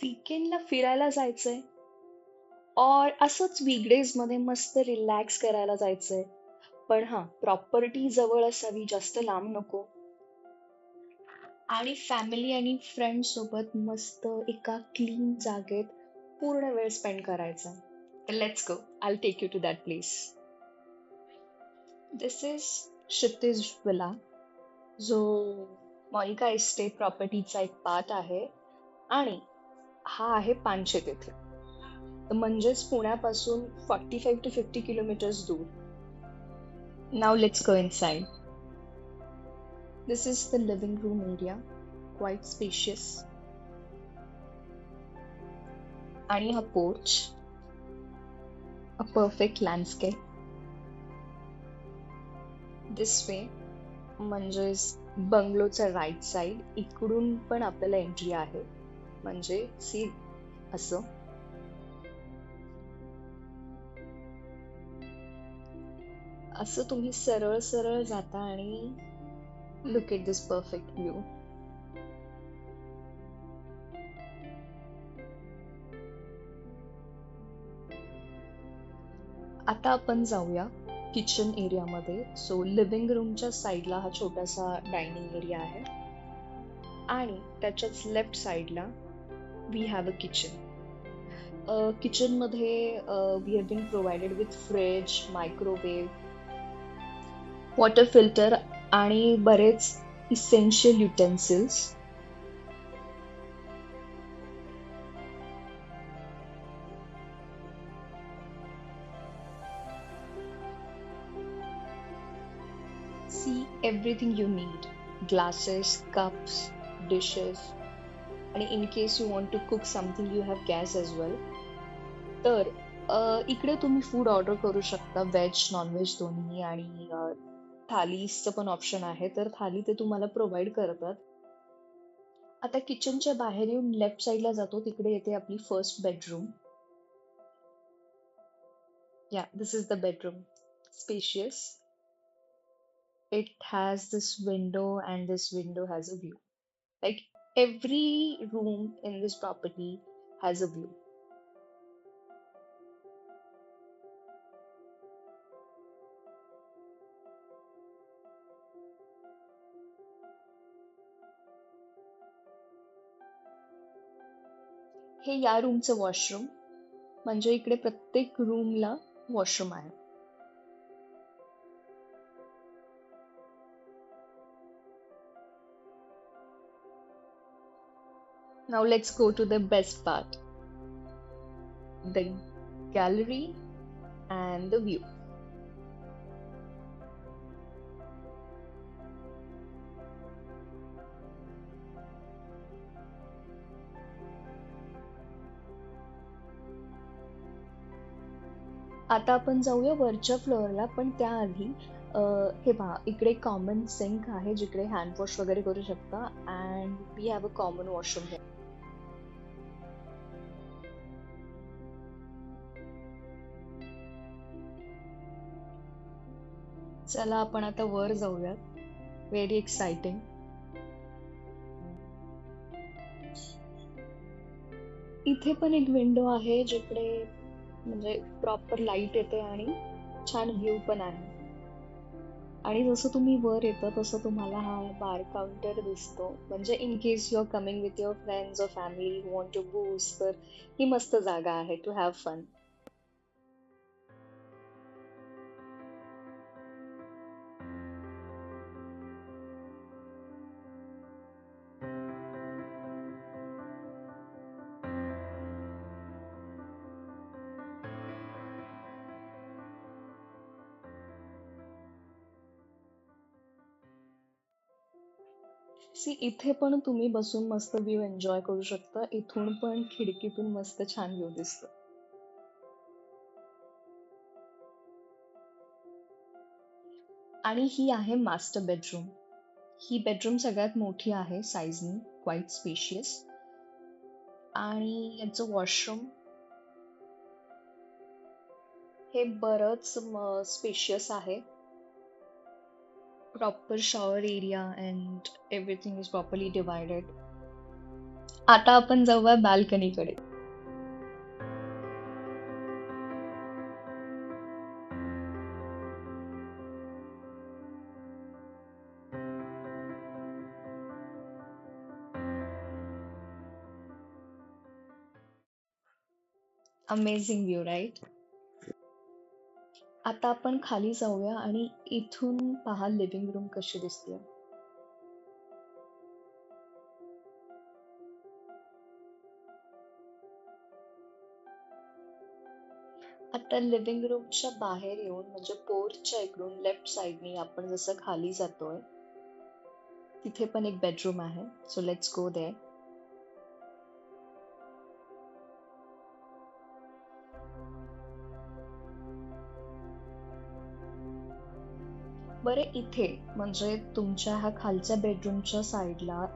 वीकेंडला फिरायला जायचंय और असंच वीकडेज मध्ये मस्त रिलॅक्स करायला जायचंय. पण हा, प्रॉपर्टी जवळ असावी, जास्त लांब नको. आणि फॅमिली आणि फ्रेंड सोबत मस्त एका क्लीन जागेत पूर्ण वेळ स्पेंड करायचा. तर let's go, I take you to that place. This is Kshitij villa, जो मॉनिका इस्टेट प्रॉपर्टीचा एक पार्ट आहे. आणि हा आहे पानशेत येथे. तर म्हणजेच पुण्यापासून 45 to 50 kilometers दूर. Now let's go inside. This is the living room area, quite spacious. आणि हा porch, a perfect landscape. This way, म्हणजेच बंगलोचा राईट साइड, इकडून पण आपल्याला एंट्री आहे. म्हणजे सी असं. असं तुम्ही सरळ सरळ जाता आणि look at this perfect view. आता आपण जाऊया किचन एरियामध्ये. सो लिव्हिंग रूमच्या साईडला हा छोटासा डायनिंग एरिया आहे आणि त्याच्याच लेफ्ट साईडला we have a kitchen. Kitchen मध्ये we have been provided with fridge, microwave, water filter आणि बरेच essential utensils. See everything you need, glasses, cups, dishes. आणि in case you want to cook something you have gas as well. तर इकडे तुम्ही food order करू शकता, veg non veg दोन्ही. आणि थालीचं पण ऑप्शन आहे, तर थाली ते तुम्हाला प्रोव्हाइड करतात. आता किचनच्या बाहेर येऊन लेफ्ट साईडला जातो, तिकडे येते आपली फर्स्ट बेडरूम. या, this is the bedroom. Spacious. It has this window and this window has a view. Like every room in this property has a view. हे या रूमचं वॉशरूम. म्हणजे इकडे प्रत्येक रूमला वॉशरूम आहे. Now let's go to the best part, the gallery and the view. आता आपण जाऊया वरच्या फ्लोअरला, पण त्याआधी हे पहा, इकडे कॉमन सिंक आहे जिकडे हँड वॉश वगैरे करू शकता. And we have a common washroom हे. चला आपण आता वर जाऊयात. Very exciting. इथे पण एक विंडो आहे जिकडे म्हणजे प्रॉपर लाईट येते आणि छान व्ह्यू पण आहे. आणि जसं तुम्ही वर येता तसं तुम्हाला हा बार काउंटर दिसतो. म्हणजे in case you are coming with your friends और family who want to boost, तर ही मस्त जागा आहे टू हॅव फन. सी इथे पण तुम्ही बसून मस्त व्ह्यू एन्जॉय करू शकता. इथून पण खिडकीतून मस्त छान व्ह्यू दिसतो. आणि ही आहे मास्टर बेडरूम. ही बेडरूम सगळ्यात मोठी आहे साईजनी, क्वाईट स्पेशियस. आणि याचं वॉशरूम हे बरंच स्पेशियस आहे. Proper shower area and everything is properly divided. आता आपण जाऊया बाल्कनीकडे. Amazing view right. आता आपण खाली जाऊया आणि इथून पहा लिव्हिंग रूम कशी दिसते. आता लिव्हिंग रूमच्या बाहेर येऊन म्हणजे पोर्चच्या इकडून लेफ्ट साइडनी आपण जसं खाली जातोय तिथे पण एक बेडरूम आहे. So let's go there. बरं इथे म्हणजे तुमच्या ह्या खालच्या बेडरूमच्या साईडला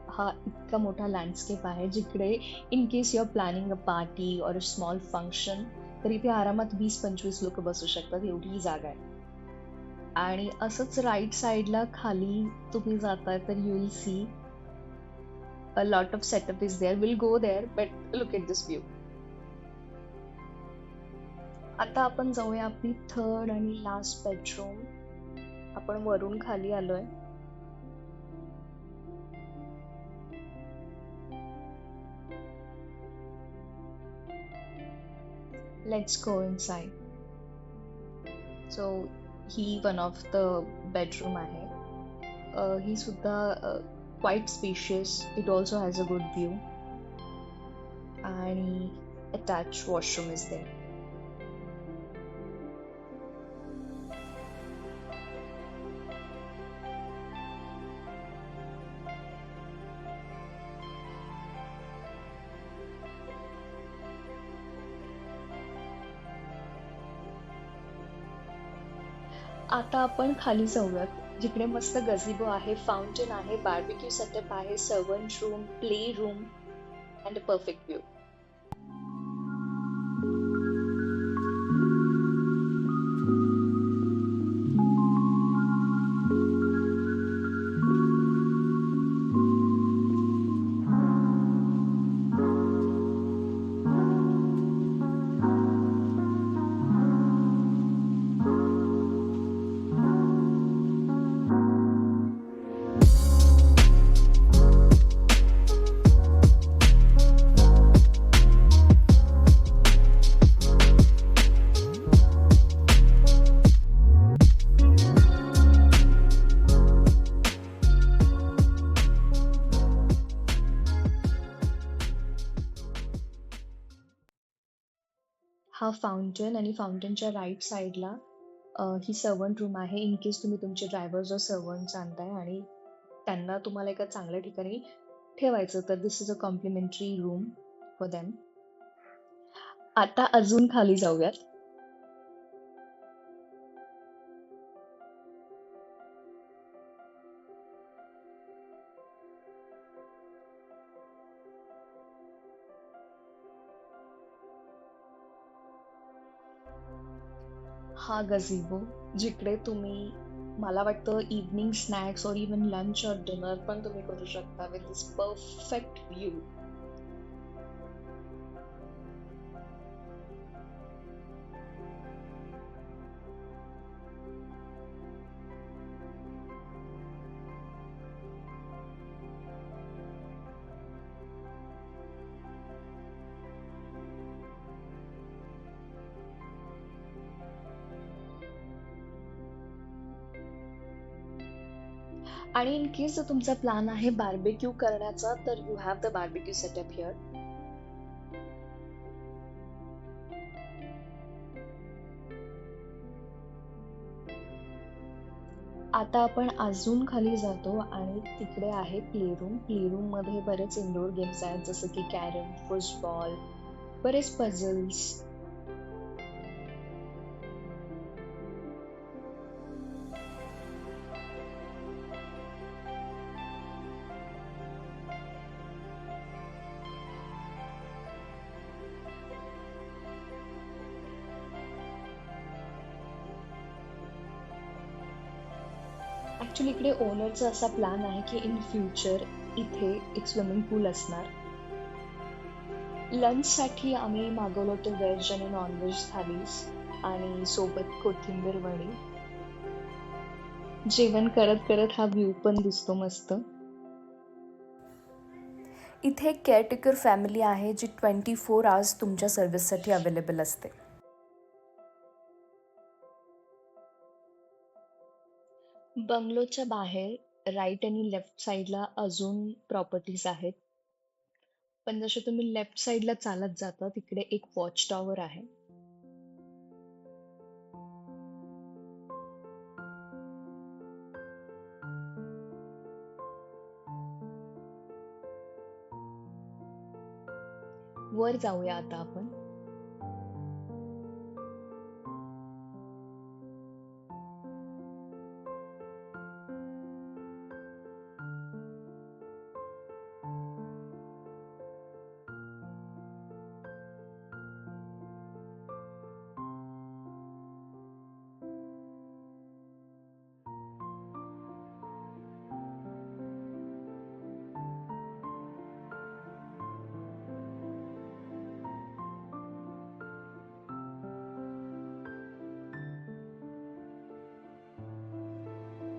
हा इतका मोठा लँडस्केप आहे जिकडे in case you are planning a party or a small function तर इथे आरामात 20-25 लोक बसू शकतात एवढी ही जागा आहे. आणि असंच राईट साईडला खाली तुम्ही जाताय तर you will see a lot of setup is there. Will go there but look at this view. आता आपण जाऊया आपली थर्ड आणि लास्ट बेडरूम. आपण वरून खाली आलोय. Let's go inside. सो ही वन ऑफ द बेडरूम आहे. ही सुद्धा quite spacious. It also has a good view आणि अटॅच वॉशरूम इज देअर. आता आपण खाली जाऊयात जिकडे मस्त गझिबो आहे, फाउंटेन आहे, बार्बिक्यू सेटअप आहे, servant room, play room and a perfect view. हा फाउंटन आणि फाउंटनच्या राईट साईडला ही सर्वंट रूम आहे. इन केस तुम्ही तुमचे ड्रायव्हर्स और सर्वंट्स आणताय आणि त्यांना तुम्हाला एका चांगल्या ठिकाणी ठेवायचं तर this is a complimentary room for them. आता अजून खाली जाऊयात. हा गझिबो जिकडे तुम्ही मला वाटतं इव्हनिंग स्नॅक्स और इवन लंच और डिनर पण तुम्ही करू शकता विथ दिस परफेक्ट व्ह्यू. आणि इन केस जर तुमचा प्लॅन आहे बार्बेक्यू करण्याचा तर you have the barbecue setup here. आता आपण अजून खाली जातो आणि तिकडे आहे प्ले रूम. प्ले रूम मध्ये बरेच इनडोअर गेम्स आहेत जसं की कॅरम, फुटबॉल, बरेच पझल्स. ऍक्च्युली इकडे ओनरचा असा प्लॅन आहे की इन फ्युचर इथे एक स्विमिंग पूल असणार लंचसाठी आम्ही मागवलं होतं व्हेज आणि नॉन-व्हेज थालीज आणि सोबत कोथिंबीर वडी. जेवण करत करत हा व्ह्यू पण दिसतो मस्त. इथे एक केअरटेकर फॅमिली आहे जी 24 आवर्स तुमच्या सर्व्हिससाठी अवेलेबल असते. बंगलोच्या बाहेर राईट आणि लेफ्ट साईडला अजून प्रॉपर्टीज आहेत. पण जसे तुम्ही लेफ्ट साईडला चालत जाता तिकडे एक वॉच टॉवर आहे. वर जाऊया आता आपण.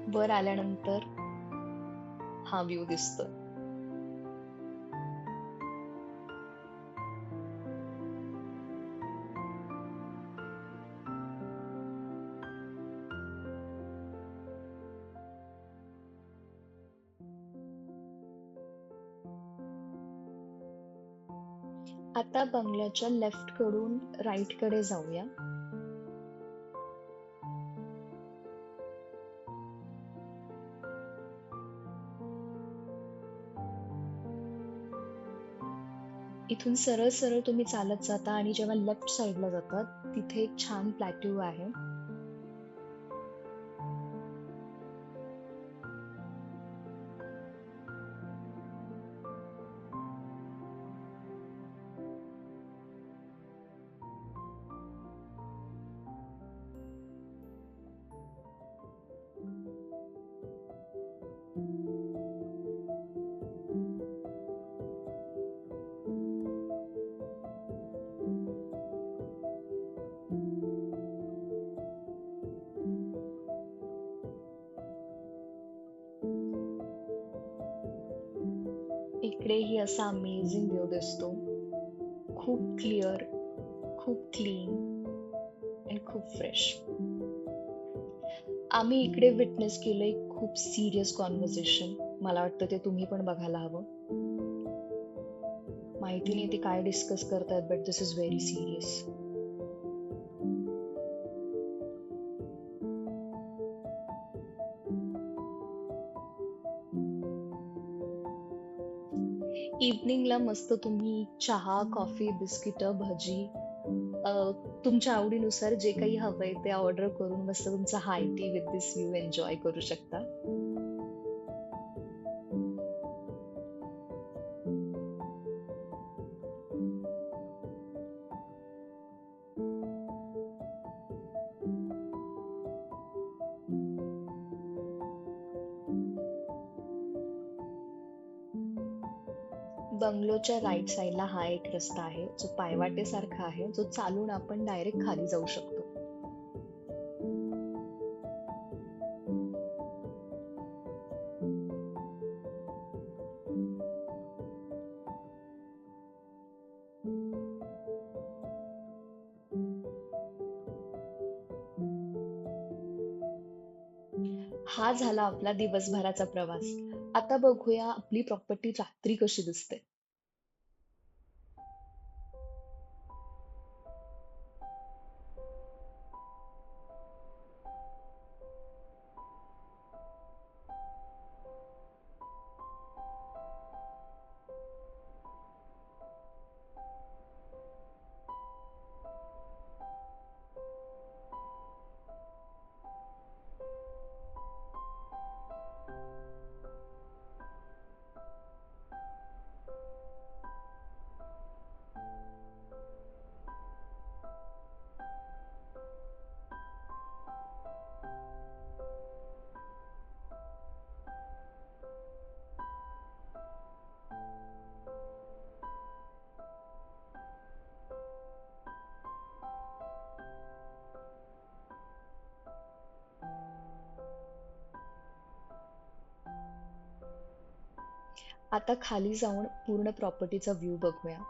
वर आल्यानंतर हा व्ह्यू दिसतोय. आता बंगल्याच्या लेफ्ट कडून राईट कडे जाऊया. इथून सरळ सरळ तुम्ही चालत जाता आणि जेव्हा लेफ्ट साईडला जातात तिथे एक छान प्लॅट्यू आहे. इकडेही असा अमेझिंग व्ह्यू दिसतो. खूप क्लिअर, खूप क्लीन आणि खूप फ्रेश. आम्ही इकडे विटनेस केलंय खूप सिरियस कॉन्व्हर्सेशन. मला वाटतं ते तुम्ही पण बघायला हवं. माहिती नाही ते काय डिस्कस करतायत but this is very serious. इव्हनिंगला मस्त तुम्ही चहा, कॉफी, बिस्किट, भजी तुमच्या आवडीनुसार जे काही हवंय ते ऑर्डर करून मस्त तुमचा high tea with this view enjoy करू शकता. बंगलोच्या राईट साईडला हा एक रस्ता आहे जो पायवाटेसारखा आहे जो चालून आपण डायरेक्ट खाली जाऊ शकतो. हा झाला आपला दिवसभराचा प्रवास. आता बघूया आपली प्रॉपर्टी रात्री कशी दिसते. आता खाली जाऊन पूर्ण प्रॉपर्टीचा व्ह्यू बघूया.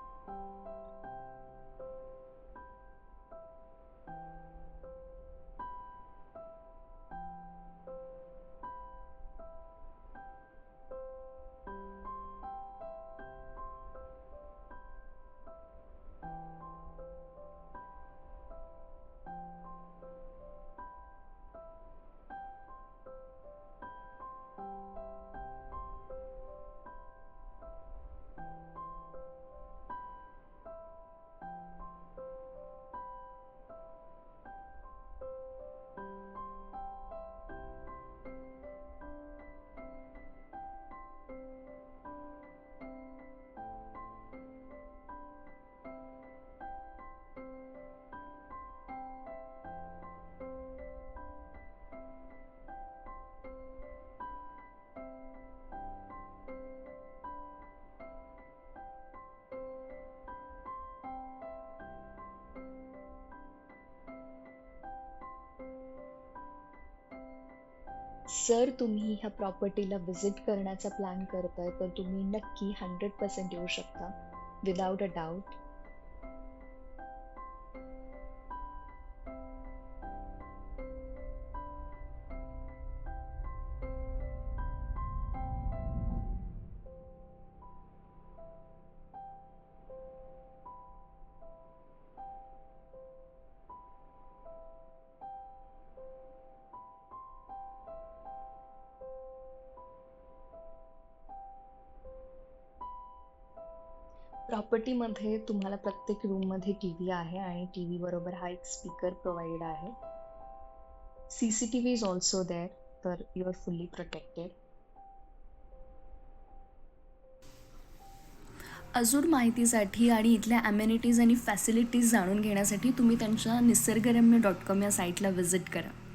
जर तुम्ही ह्या प्रॉपर्टीला व्हिजिट करण्याचा प्लॅन करताय तर तुम्ही नक्की 100% येऊ शकता विदाउट अ डाऊट. प्रॉपर्टीमध्ये तुम्हाला प्रत्येक रूममध्ये टीव्ही आहे आणि टीव्ही बरोबर हा एक स्पीकर प्रोव्हाइड आहे. CCTV इज ऑल्सो देअर, तर यू आर फुल्ली प्रोटेक्टेड. अजून माहितीसाठी आणि इथल्या ॲम्युनिटीज आणि फॅसिलिटीज जाणून घेण्यासाठी तुम्ही त्यांच्या निसर्गरम्य.com या साईटला व्हिजिट करा.